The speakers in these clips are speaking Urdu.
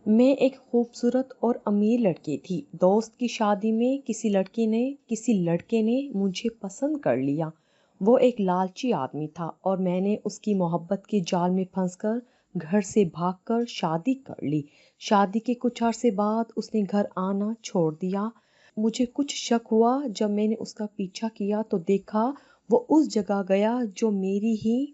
میں ایک خوبصورت اور امیر لڑکی تھی۔ دوست کی شادی میں کسی لڑکے نے مجھے پسند کر لیا۔ وہ ایک لالچی آدمی تھا اور میں نے اس کی محبت کے جال میں پھنس کر گھر سے بھاگ کر شادی کر لی۔ شادی کے کچھ عرصے بعد اس نے گھر آنا چھوڑ دیا۔ مجھے کچھ شک ہوا۔ جب میں نے اس کا پیچھا کیا تو دیکھا وہ اس جگہ گیا جو میری ہی۔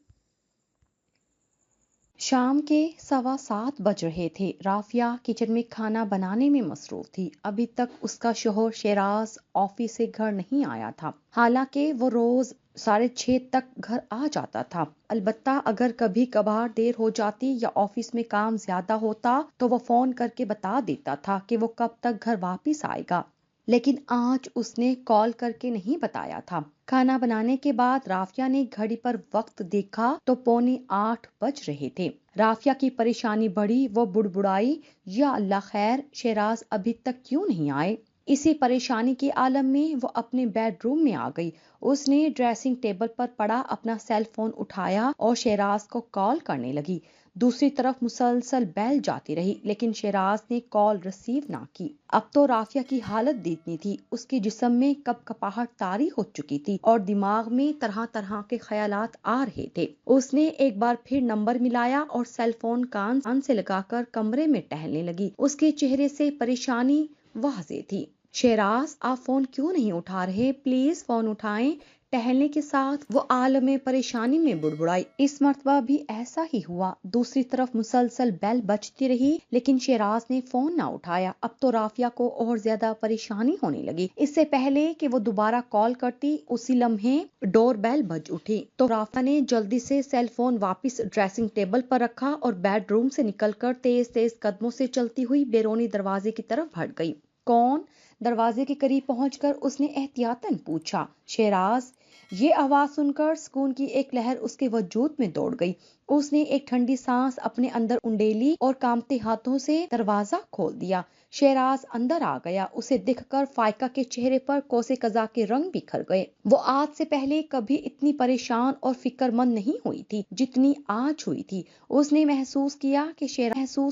شام کے 7:15 بج رہے تھے۔ رافعہ کچن میں کھانا بنانے میں مصروف تھی۔ ابھی تک اس کا شوہر شیراز آفس سے گھر نہیں آیا تھا، حالانکہ وہ روز 6:30 تک گھر آ جاتا تھا۔ البتہ اگر کبھی کبھار دیر ہو جاتی یا آفس میں کام زیادہ ہوتا تو وہ فون کر کے بتا دیتا تھا کہ وہ کب تک گھر واپس آئے گا، لیکن آج اس نے کال کر کے نہیں بتایا تھا۔ کھانا بنانے کے بعد رافعہ نے گھڑی پر وقت دیکھا تو 7:45 بج رہے تھے۔ رافعہ کی پریشانی بڑھی۔ وہ بڑبڑائی، یا اللہ خیر، شیراز ابھی تک کیوں نہیں آئے؟ اسی پریشانی کے عالم میں وہ اپنے بیڈ روم میں آ گئی۔ اس نے ڈریسنگ ٹیبل پر پڑا اپنا سیل فون اٹھایا اور شیراز کو کال کرنے لگی۔ دوسری طرف مسلسل بیل جاتی رہی لیکن شیراز نے کال ریسیو نہ کی۔ اب تو رافعہ کی حالت دیکھنی تھی۔ اس کے جسم میں کپاہٹ طاری ہو چکی تھی اور دماغ میں طرح طرح کے خیالات آ رہے تھے۔ اس نے ایک بار پھر نمبر ملایا اور سیل فون کان سے لگا کر کمرے میں ٹہلنے لگی۔ اس کے چہرے سے پریشانی واضح تھی۔ شیراز، آپ فون کیوں نہیں اٹھا رہے؟ پلیز فون اٹھائیں۔ ٹہلنے کے ساتھ وہ عالم پریشانی میں بڑبڑائی۔ اس مرتبہ بھی ایسا ہی ہوا۔ دوسری طرف مسلسل بیل بجتی رہی لیکن شیراز نے فون نہ اٹھایا۔ اب تو رافعہ کو اور زیادہ پریشانی ہونے لگی۔ اس سے پہلے کہ وہ دوبارہ کال کرتی اسی لمحے ڈور بیل بج اٹھی تو رافعہ نے جلدی سے سیل فون واپس ڈریسنگ ٹیبل پر رکھا اور بیڈ روم سے نکل کر تیز تیز قدموں سے چلتی ہوئی بیرونی دروازے کی طرف بڑھ گئی۔ کون؟ دروازے کے قریب پہنچ کر اس نے احتیاطاً پوچھا۔ شیراز۔ یہ آواز سن کر سکون کی ایک لہر اس کے وجود میں دوڑ گئی۔ اس نے ایک ٹھنڈی سانس اپنے اندر انڈیلی اور کانپتے ہاتھوں سے دروازہ کھول دیا۔ شیراز اندر آ گیا۔ اسے دیکھ کر فائقہ کے چہرے پر کوسے قزح کے رنگ بکھر گئے۔ وہ آج سے پہلے کبھی اتنی پریشان اور فکر مند نہیں ہوئی تھی جتنی آج ہوئی تھی۔ اس نے محسوس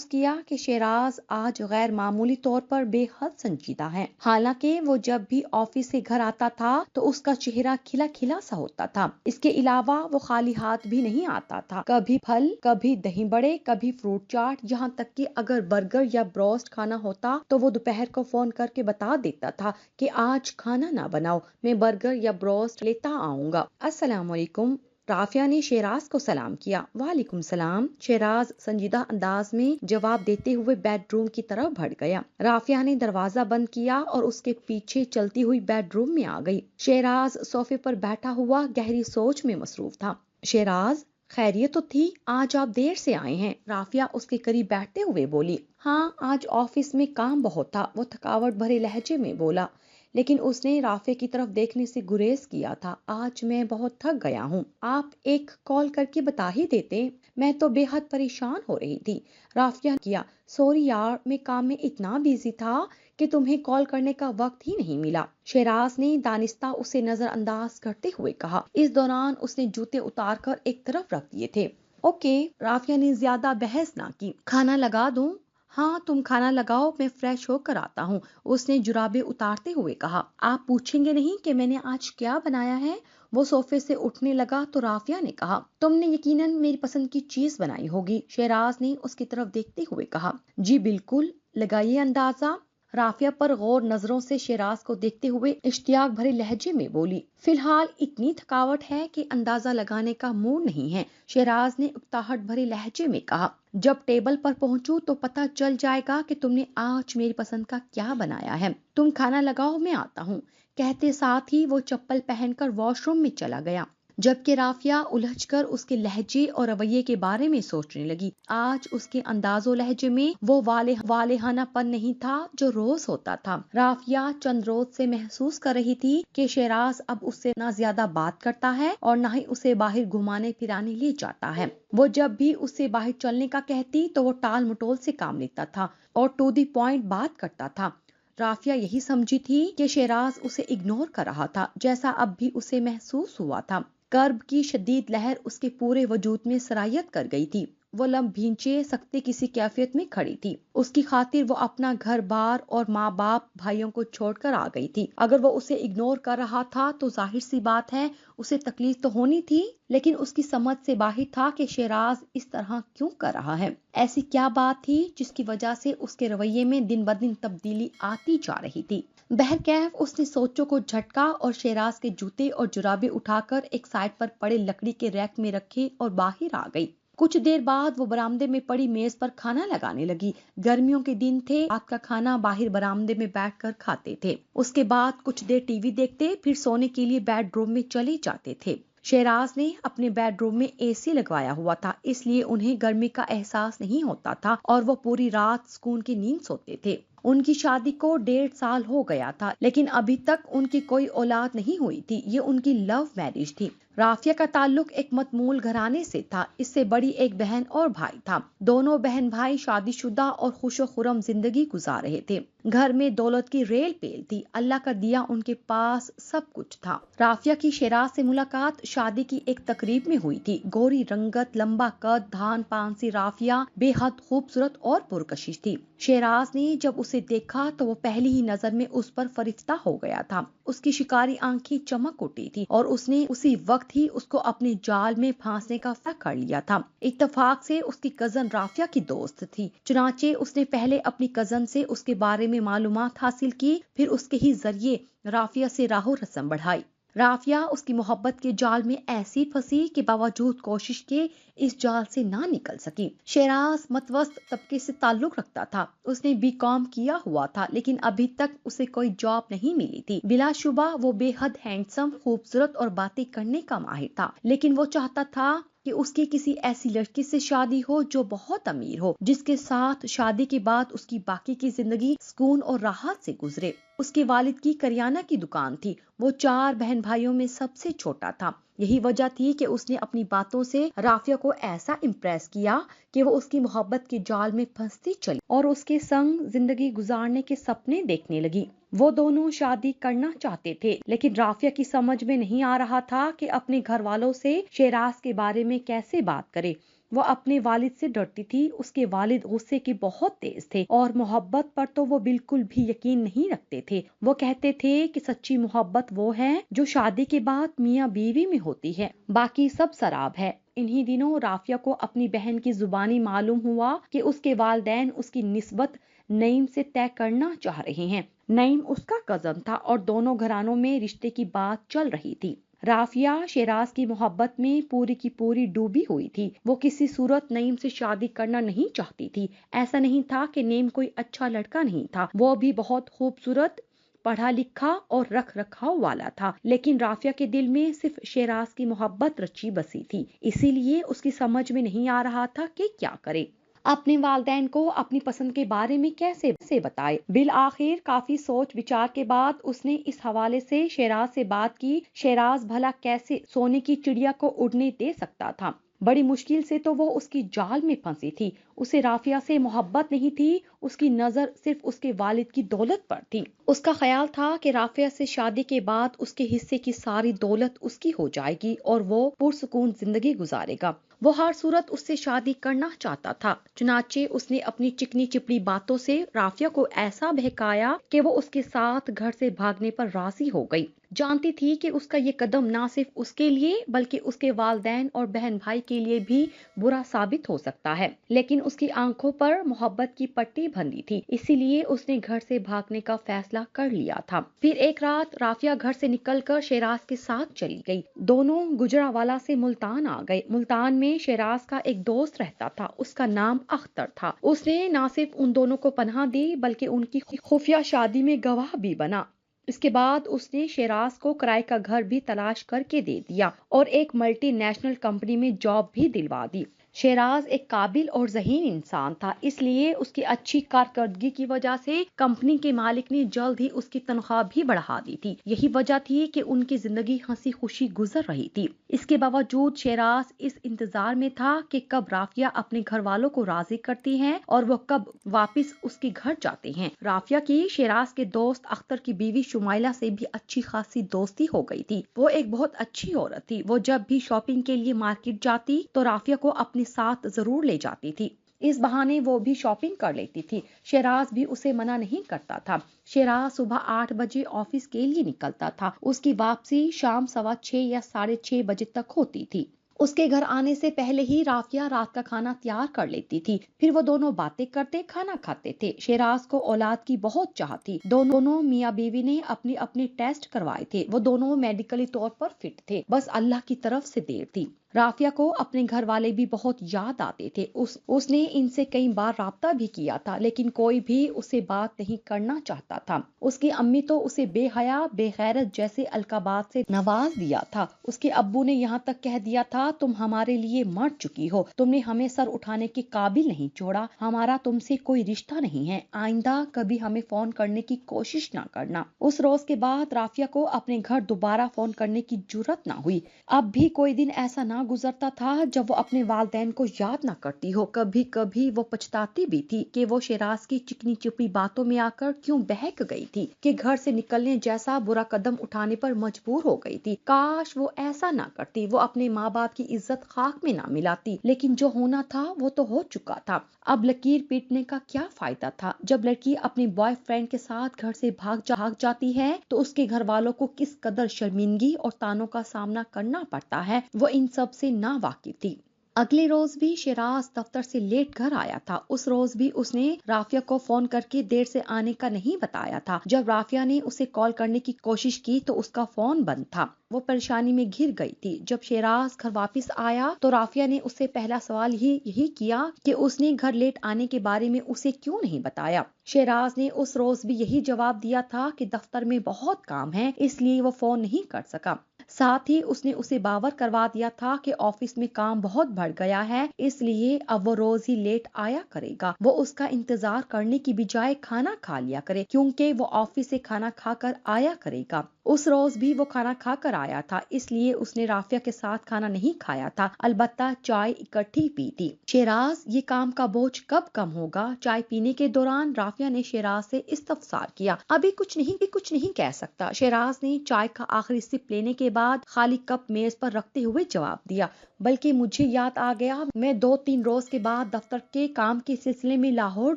کیا کہ شیراز آج غیر معمولی طور پر بے حد سنجیدہ ہے۔ حالانکہ وہ جب بھی آفس سے گھر آتا تھا تو اس کا چہرہ کھلا کھلا سا ہوتا تھا۔ اس کے علاوہ وہ خالی ہاتھ بھی نہیں آتا تھا۔ کبھی پھل، کبھی دہی بڑے، کبھی فروٹ چاٹ، یہاں تک کہ اگر برگر یا بروسٹ کھانا ہوتا تو وہ دوپہر کو فون کر کے بتا دیتا تھا کہ آج کھانا نہ بناؤ، میں برگر یا بروسٹ لیتا آؤں گا۔ السلام علیکم۔ رافعہ نے شیراز کو سلام کیا۔ وعلیکم السلام۔ شیراز سنجیدہ انداز میں جواب دیتے ہوئے بیڈ روم کی طرف بڑھ گیا۔ رافعہ نے دروازہ بند کیا اور اس کے پیچھے چلتی ہوئی بیڈ روم میں آ گئی۔ شیراز صوفے پر بیٹھا ہوا گہری سوچ میں مصروف تھا۔ شیراز، خیریت تو تھی؟ آج آپ دیر سے آئے ہیں، رافعہ اس کے قریب بیٹھتے ہوئے بولی۔ ہاں، آج آفس میں کام بہت تھا، وہ تھکاوٹ بھرے لہجے میں بولا، لیکن اس نے رافعہ کی طرف دیکھنے سے گریز کیا تھا۔ آج میں بہت تھک گیا ہوں، آپ ایک کال کر کے بتا ہی دیتے، میں تو بے حد پریشان ہو رہی تھی۔ رافعہ کیا، سوری یار، میں کام میں اتنا بیزی تھا کہ تمہیں کال کرنے کا وقت ہی نہیں ملا، شیراز نے دانستہ اسے نظر انداز کرتے ہوئے کہا۔ اس دوران اس نے جوتے اتار کر ایک طرف رکھ دیے تھے۔ اوکے، رافعہ نے زیادہ بحث نہ کی۔ کھانا لگا دوں؟ ہاں، تم کھانا لگاؤ، میں فریش ہو کر آتا ہوں، اس نے جرابیں اتارتے ہوئے کہا۔ آپ پوچھیں گے نہیں کہ میں نے آج کیا بنایا ہے؟ وہ صوفے سے اٹھنے لگا تو رافعہ نے کہا، تم نے یقیناً میری پسند کی چیز بنائی ہوگی، شیراز نے اس کی طرف دیکھتے ہوئے کہا۔ جی بالکل، لگائیے اندازہ، رافعہ پر غور نظروں سے شیراز کو دیکھتے ہوئے اشتیاق بھرے لہجے میں بولی۔ فی الحال اتنی تھکاوٹ ہے کہ اندازہ لگانے کا موڈ نہیں ہے، شیراز نے اکتاہٹ بھرے لہجے میں کہا۔ جب ٹیبل پر پہنچوں تو پتہ چل جائے گا کہ تم نے آج میری پسند کا کیا بنایا ہے۔ تم کھانا لگاؤ، میں آتا ہوں، کہتے ساتھ ہی وہ چپل پہن کر واش روم میں چلا گیا، جبکہ رافعہ الجھ کر اس کے لہجے اور رویے کے بارے میں سوچنے لگی۔ آج اس کے انداز و لہجے میں وہ والہانہ پن نہیں تھا جو روز ہوتا تھا۔ رافعہ چند روز سے محسوس کر رہی تھی کہ شیراز اب اس سے نہ زیادہ بات کرتا ہے اور نہ ہی اسے باہر گھمانے پھرانے لے جاتا ہے۔ وہ جب بھی اس سے باہر چلنے کا کہتی تو وہ ٹال مٹول سے کام لیتا تھا اور ٹو دی پوائنٹ بات کرتا تھا۔ رافعہ یہی سمجھی تھی کہ شیراز اسے اگنور کر رہا تھا، جیسا اب بھی اسے محسوس ہوا تھا۔ کرب کی شدید لہر اس کے پورے وجود میں سرایت کر گئی تھی۔ وہ لمب بھینچے سکتے کسی کیفیت میں کھڑی تھی۔ اس کی خاطر وہ اپنا گھر بار اور ماں باپ بھائیوں کو چھوڑ کر آ گئی تھی۔ اگر وہ اسے اگنور کر رہا تھا تو ظاہر سی بات ہے اسے تکلیف تو ہونی تھی، لیکن اس کی سمجھ سے باہر تھا کہ شیراز اس طرح کیوں کر رہا ہے۔ ایسی کیا بات تھی جس کی وجہ سے اس کے رویے میں دن بدن تبدیلی آتی جا رہی تھی؟ بہرکیف اس نے سوچوں کو جھٹکا اور شیراز کے جوتے اور جرابے اٹھا کر ایک سائڈ پر پڑے لکڑی کے ریک میں رکھے اور باہر آ گئی۔ کچھ دیر بعد وہ برآمدے میں پڑی میز پر کھانا لگانے لگی۔ گرمیوں کے دن تھے، رات کا کھانا باہر برآمدے میں بیٹھ کر کھاتے تھے۔ اس کے بعد کچھ دیر ٹی وی دیکھتے، پھر سونے کے لیے بیڈ روم میں چلے جاتے تھے۔ شیراز نے اپنے بیڈ روم میں اے سی لگوایا ہوا تھا، اس لیے انہیں گرمی کا احساس نہیں ہوتا تھا اور وہ پوری رات سکون کی نیند سوتے تھے۔ ان کی شادی کو 1.5 سال ہو گیا تھا، لیکن ابھی تک ان کی کوئی اولاد نہیں ہوئی تھی۔ یہ ان کی لو میرج تھی۔ رافیہ کا تعلق ایک متمول گھرانے سے تھا۔ اس سے بڑی ایک بہن اور بھائی تھا۔ دونوں بہن بھائی شادی شدہ اور خوش و خرم زندگی گزار رہے تھے۔ گھر میں دولت کی ریل پیل تھی، اللہ کا دیا ان کے پاس سب کچھ تھا۔ رافیہ کی شیراز سے ملاقات شادی کی ایک تقریب میں ہوئی تھی۔ گوری رنگت، لمبا قد، دھان پان سی رافیہ بے حد خوبصورت اور پرکشش تھی۔ شیراز نے جب اسے دیکھا تو وہ پہلی ہی نظر میں اس پر فرفتہ ہو گیا تھا۔ اس کی شکاری آنکھیں چمک اٹھی تھی اور اس نے اسی وقت ہی اس کو اپنے جال میں پھانسنے کا فیصلہ کر لیا تھا۔ اتفاق سے اس کی کزن رافیہ کی دوست تھی، چنانچہ اس نے پہلے اپنی کزن سے اس کے بارے میں معلومات حاصل کی، پھر اس کے ہی ذریعے رافیہ سے راہ و رسم بڑھائی۔ رافیہ اس کی محبت کے جال میں ایسی پھنسی کہ باوجود کوشش کے اس جال سے نہ نکل سکی۔ شیراز متوسط طبقے سے تعلق رکھتا تھا۔ اس نے BCom کیا ہوا تھا، لیکن ابھی تک اسے کوئی جاب نہیں ملی تھی۔ بلا شبہ وہ بے حد ہینڈسم، خوبصورت اور باتیں کرنے کا ماہر تھا، لیکن وہ چاہتا تھا کہ اس کی کسی ایسی لڑکی سے شادی ہو جو بہت امیر ہو، جس کے ساتھ شادی کے بعد اس کی باقی کی زندگی سکون اور راحت سے گزرے۔ اس کے والد کی کریانہ کی دکان تھی۔ وہ 4 بہن بھائیوں میں سب سے چھوٹا تھا۔ یہی وجہ تھی کہ اس نے اپنی باتوں سے رافیہ کو ایسا امپریس کیا کہ وہ اس کی محبت کے جال میں پھنستی چلی اور اس کے سنگ زندگی گزارنے کے سپنے دیکھنے لگی۔ وہ دونوں شادی کرنا چاہتے تھے، لیکن رافیہ کی سمجھ میں نہیں آ رہا تھا کہ اپنے گھر والوں سے شیراز کے بارے میں کیسے بات کرے۔ وہ اپنے والد سے ڈرتی تھی۔ اس کے والد غصے کے بہت تیز تھے اور محبت پر تو وہ بالکل بھی یقین نہیں رکھتے تھے۔ وہ کہتے تھے کہ سچی محبت وہ ہے جو شادی کے بعد میاں بیوی میں ہوتی ہے، باقی سب سراب ہے۔ انہی دنوں رافیہ کو اپنی بہن کی زبانی معلوم ہوا کہ اس کے والدین اس کی نسبت نعیم سے طے کرنا چاہ رہے ہیں۔ نعیم اس کا کزن تھا اور دونوں گھرانوں میں رشتے کی بات چل رہی تھی۔ رافیہ شیراز کی محبت میں پوری کی پوری ڈوبی ہوئی تھی۔ وہ کسی صورت نعیم سے شادی کرنا نہیں چاہتی تھی۔ ایسا نہیں تھا کہ نعیم کوئی اچھا لڑکا نہیں تھا، وہ بھی بہت خوبصورت، پڑھا لکھا اور رکھ رکھاؤ والا تھا، لیکن رافیہ کے دل میں صرف شیراز کی محبت رچی بسی تھی، اسی لیے اس کی سمجھ میں نہیں آ رہا تھا کہ کیا کرے۔ اپنے والدین کو اپنی پسند کے بارے میں کیسے بتائے۔ بالآخر کافی سوچ بچار کے بعد اس نے اس حوالے سے شیراز سے بات کی۔ شیراز بھلا کیسے سونے کی چڑیا کو اڑنے دے سکتا تھا؟ بڑی مشکل سے تو وہ اس کی جال میں پھنسی تھی۔ اسے رافیہ سے محبت نہیں تھی، اس کی نظر صرف اس کے والد کی دولت پر تھی۔ اس کا خیال تھا کہ رافیہ سے شادی کے بعد اس کے حصے کی ساری دولت اس کی ہو جائے گی اور وہ پرسکون زندگی گزارے گا۔ وہ ہر صورت اس سے شادی کرنا چاہتا تھا، چنانچہ اس نے اپنی چکنی چپڑی باتوں سے رافیہ کو ایسا بہکایا کہ وہ اس کے ساتھ گھر سے بھاگنے پر راضی ہو گئی۔ جانتی تھی کہ اس کا یہ قدم نہ صرف اس کے لیے بلکہ اس کے والدین اور بہن بھائی کے لیے بھی برا ثابت ہو سکتا ہے، لیکن اس کی آنکھوں پر محبت کی پٹی بندھی تھی، اسی لیے اس نے گھر سے بھاگنے کا فیصلہ کر لیا تھا۔ پھر ایک رات رافیہ گھر سے نکل کر شیراز کے ساتھ چلی گئی۔ دونوں گجرانوالہ سے ملتان آ گئے۔ ملتان میں شیراز کا ایک دوست رہتا تھا، اس کا نام اختر تھا۔ اس نے نہ صرف ان دونوں کو پناہ دی بلکہ ان کی خفیہ شادی میں گواہ بھی بنا۔ اس کے بعد اس نے شیراز کو کرائے کا گھر بھی تلاش کر کے دے دیا اور ایک ملٹی نیشنل کمپنی میں جاب بھی دلوا دی۔ شیراز ایک قابل اور ذہین انسان تھا، اس لیے اس کی اچھی کارکردگی کی وجہ سے کمپنی کے مالک نے جلد ہی اس کی تنخواہ بھی بڑھا دی تھی۔ یہی وجہ تھی کہ ان کی زندگی ہنسی خوشی گزر رہی تھی۔ اس کے باوجود شیراز اس انتظار میں تھا کہ کب رافیہ اپنے گھر والوں کو راضی کرتی ہیں اور وہ کب واپس اس کے گھر جاتے ہیں۔ رافیہ کی شیراز کے دوست اختر کی بیوی شمائلہ سے بھی اچھی خاصی دوستی ہو گئی تھی۔ وہ ایک بہت اچھی عورت تھی۔ وہ جب بھی شاپنگ کے لیے مارکیٹ جاتی تو رافیہ کو اپنی ساتھ ضرور لے جاتی تھی۔ اس بہانے وہ بھی شاپنگ کر لیتی تھی۔ شیراز بھی اسے منع نہیں کرتا تھا۔ شیراز صبح 8 بجے آفس کے لیے نکلتا تھا۔ اس کی واپسی شام 6:15 یا 6:30 بجے تک ہوتی تھی۔ اس کے گھر آنے سے پہلے ہی رافیہ رات کا کھانا تیار کر لیتی تھی، پھر وہ دونوں باتیں کرتے کھانا کھاتے تھے۔ شیراز کو اولاد کی بہت چاہ تھی۔ دونوں میاں بیوی نے اپنے ٹیسٹ کروائے تھے، وہ دونوں میڈیکلی طور پر فٹ تھے، بس اللہ کی طرف سے دیر تھی۔ رافیہ کو اپنے گھر والے بھی بہت یاد آتے تھے۔ اس نے ان سے کئی بار رابطہ بھی کیا تھا، لیکن کوئی بھی اسے بات نہیں کرنا چاہتا تھا۔ اس کی امی تو اسے بے حیا، بے غیرت جیسے القابات سے نواز دیا تھا۔ اس کے ابو نے یہاں تک کہہ دیا تھا، تم ہمارے لیے مر چکی ہو، تم نے ہمیں سر اٹھانے کے قابل نہیں چھوڑا، ہمارا تم سے کوئی رشتہ نہیں ہے، آئندہ کبھی ہمیں فون کرنے کی کوشش نہ کرنا۔ اس روز کے بعد رافیہ کو اپنے گھر دوبارہ فون کرنے کی جرأت نہ ہوئی۔ اب بھی کوئی دن ایسا نہ گزرتا تھا جب وہ اپنے والدین کو یاد نہ کرتی ہو۔ کبھی کبھی وہ پچھتاتی بھی تھی کہ وہ شیراز کی چکنی چپی باتوں میں آ کر کیوں بہک گئی تھی، کہ گھر سے نکلنے جیسا برا قدم اٹھانے پر مجبور ہو گئی تھی۔ کاش وہ ایسا نہ کرتی، وہ اپنے ماں باپ کی عزت خاک میں نہ ملاتی، لیکن جو ہونا تھا وہ تو ہو چکا تھا۔ اب لکیر پیٹنے کا کیا فائدہ تھا؟ جب لڑکی اپنے بوائے فرینڈ کے ساتھ گھر سے بھاگ جاتی ہے تو اس کے گھر والوں کو کس قدر شرمندگی اور طعنوں کا سامنا کرنا پڑتا ہے، وہ ان سب سے نا واقف تھی۔ اگلے روز بھی شیراز دفتر سے لیٹ گھر آیا تھا۔ اس روز بھی اس نے رافیہ کو فون کر کے دیر سے آنے کا نہیں بتایا تھا۔ جب رافیہ نے اسے کال کرنے کی کوشش کی تو اس کا فون بند تھا۔ وہ پریشانی میں گھر گئی تھی۔ جب شیراز گھر واپس آیا تو رافیہ نے اس سے پہلا سوال یہی کیا کہ اس نے گھر لیٹ آنے کے بارے میں اسے کیوں نہیں بتایا۔ شیراز نے اس روز بھی یہی جواب دیا تھا کہ دفتر میں بہت کام ہے، اس لیے وہ فون نہیں کر سکا۔ ساتھ ہی اس نے اسے باور کروا دیا تھا کہ آفس میں کام بہت بڑھ گیا ہے، اس لیے اب وہ روز ہی لیٹ آیا کرے گا۔ وہ اس کا انتظار کرنے کی بجائے کھانا کھا لیا کرے، کیونکہ وہ آفس سے کھانا کھا کر آیا کرے گا۔ اس روز بھی وہ کھانا کھا کر آیا تھا، اس لیے اس نے رافیہ کے ساتھ کھانا نہیں کھایا تھا، البتہ چائے اکٹھی پی تھی۔ شیراز، یہ کام کا بوجھ کب کم ہوگا؟ چائے پینے کے دوران رافیہ نے شیراز سے استفسار کیا۔ ابھی کچھ نہیں کہہ سکتا، شیراز نے چائے کا آخری سپ لینے کے بعد خالی کپ میز پر رکھتے ہوئے جواب دیا، بلکہ مجھے یاد آ گیا، میں 2-3 روز کے بعد دفتر کے کام کے سلسلے میں لاہور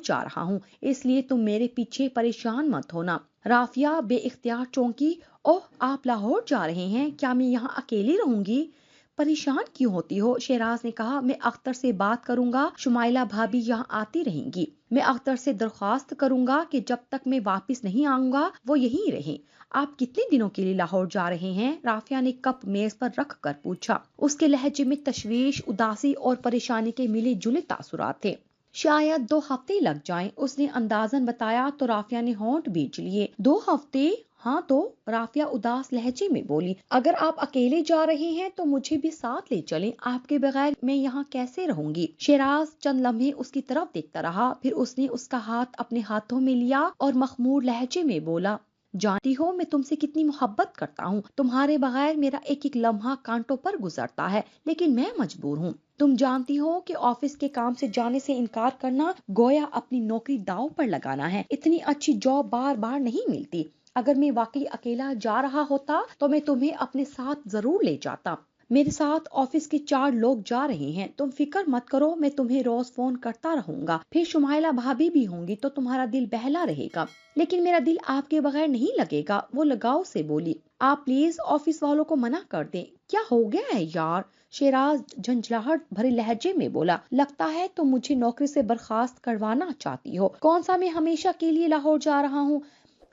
جا رہا ہوں، اس لیے تم میرے پیچھے پریشان مت ہونا۔ رافیہ بے اختیار چونکی۔ اوہ، آپ لاہور جا رہے ہیں؟ کیا میں یہاں اکیلی رہوں گی؟ پریشان کیوں ہوتی ہو؟ شیراز نے کہا، میں اختر سے بات کروں گا، شمائلہ بھابی یہاں آتی رہیں گی۔ میں اختر سے درخواست کروں گا کہ جب تک میں واپس نہیں آؤں گا وہ یہیں رہیں۔ آپ کتنے دنوں کے لیے لاہور جا رہے ہیں؟ رافیہ نے کپ میز پر رکھ کر پوچھا۔ اس کے لہجے میں تشویش، اداسی اور پریشانی کے ملے جلے تاثرات تھے۔ شاید 2 ہفتے لگ جائیں، اس نے اندازاً بتایا تو رافیہ نے ہونٹ بیچ لیے۔ 2 ہفتے؟ ہاں تو، رافیہ اداس لہجے میں بولی۔ اگر آپ اکیلے جا رہے ہیں تو مجھے بھی ساتھ لے چلیں، آپ کے بغیر میں یہاں کیسے رہوں گی؟ شیراز چند لمحے اس کی طرف دیکھتا رہا، پھر اس نے اس کا ہاتھ اپنے ہاتھوں میں لیا اور مخمور لہجے میں بولا، جانتی ہو میں تم سے کتنی محبت کرتا ہوں، تمہارے بغیر میرا ایک ایک لمحہ کانٹوں پر گزرتا ہے، لیکن میں مجبور ہوں۔ تم جانتی ہو کہ آفس کے کام سے جانے سے انکار کرنا گویا اپنی نوکری داؤ پر لگانا ہے۔ اتنی اچھی جاب بار بار نہیں ملتی۔ اگر میں واقعی اکیلا جا رہا ہوتا تو میں تمہیں اپنے ساتھ ضرور لے جاتا۔ میرے ساتھ آفس کے 4 لوگ جا رہے ہیں، تم فکر مت کرو، میں تمہیں روز فون کرتا رہوں گا، پھر شمائلہ بھابی بھی ہوں گی تو تمہارا دل بہلا رہے گا۔ لیکن میرا دل آپ کے بغیر نہیں لگے گا، وہ لگاؤ سے بولی۔ آپ پلیز آفس والوں کو منع کر دیں۔ کیا ہو گیا ہے یار؟ شیراز جھنجھلاہٹ بھرے لہجے میں بولا۔ لگتا ہے تم مجھے نوکری سے برخاست کروانا چاہتی ہو۔ کون سا میں ہمیشہ کے لیے لاہور جا رہا ہوں؟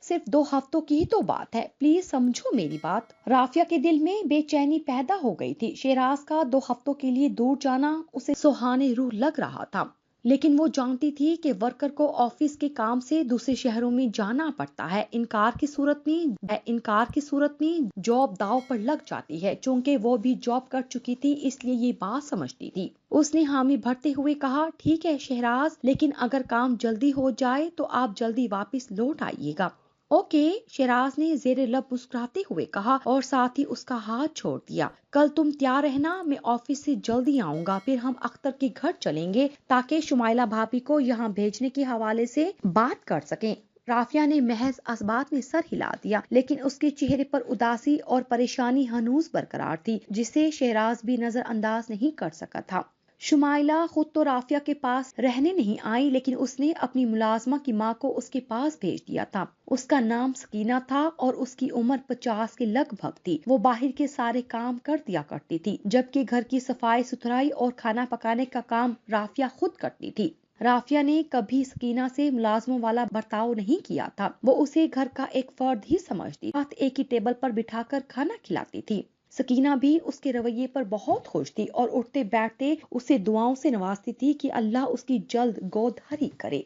صرف 2 ہفتوں کی ہی تو بات ہے، پلیز سمجھو میری بات۔ رافیہ کے دل میں بے چینی پیدا ہو گئی تھی۔ شیراز کا 2 ہفتوں کے لیے دور جانا اسے سوہانے روح لگ رہا تھا، لیکن وہ جانتی تھی کہ ورکر کو آفس کے کام سے دوسرے شہروں میں جانا پڑتا ہے۔ انکار کی صورت میں جاب داؤ پر لگ جاتی ہے۔ چونکہ وہ بھی جاب کر چکی تھی اس لیے یہ بات سمجھتی تھی۔ اس نے حامی بھرتے ہوئے کہا، ٹھیک ہے شہراز، لیکن اگر کام جلدی ہو جائے تو آپ جلدی واپس لوٹ آئیے گا۔ اوکے، شیراز نے زیر لب مسکراتے ہوئے کہا اور ساتھ ہی اس کا ہاتھ چھوڑ دیا۔ کل تم تیار رہنا، میں آفس سے جلدی آؤں گا، پھر ہم اختر کے گھر چلیں گے تاکہ شمائلہ بھابی کو یہاں بھیجنے کے حوالے سے بات کر سکیں۔ رافیہ نے محض اسبات میں سر ہلا دیا، لیکن اس کے چہرے پر اداسی اور پریشانی ہنوز برقرار تھی، جسے شیراز بھی نظر انداز نہیں کر سکا تھا۔ شمائلہ خود تو رافیہ کے پاس رہنے نہیں آئی، لیکن اس نے اپنی ملازمہ کی ماں کو اس کے پاس بھیج دیا تھا۔ اس کا نام سکینہ تھا اور اس کی عمر 50 کے لگ بھگ تھی۔ وہ باہر کے سارے کام کر دیا کرتی تھی، جبکہ گھر کی صفائی ستھرائی اور کھانا پکانے کا کام رافیہ خود کرتی تھی۔ رافیہ نے کبھی سکینہ سے ملازموں والا برتاؤ نہیں کیا تھا، وہ اسے گھر کا ایک فرد ہی سمجھتی، ساتھ ایک ہی ٹیبل پر بٹھا کر کھانا کھلاتی تھی۔ سکینہ بھی اس کے رویے پر بہت خوش تھی اور اٹھتے بیٹھتے اسے دعاؤں سے نوازتی تھی کہ اللہ اس کی جلد گودہری کرے۔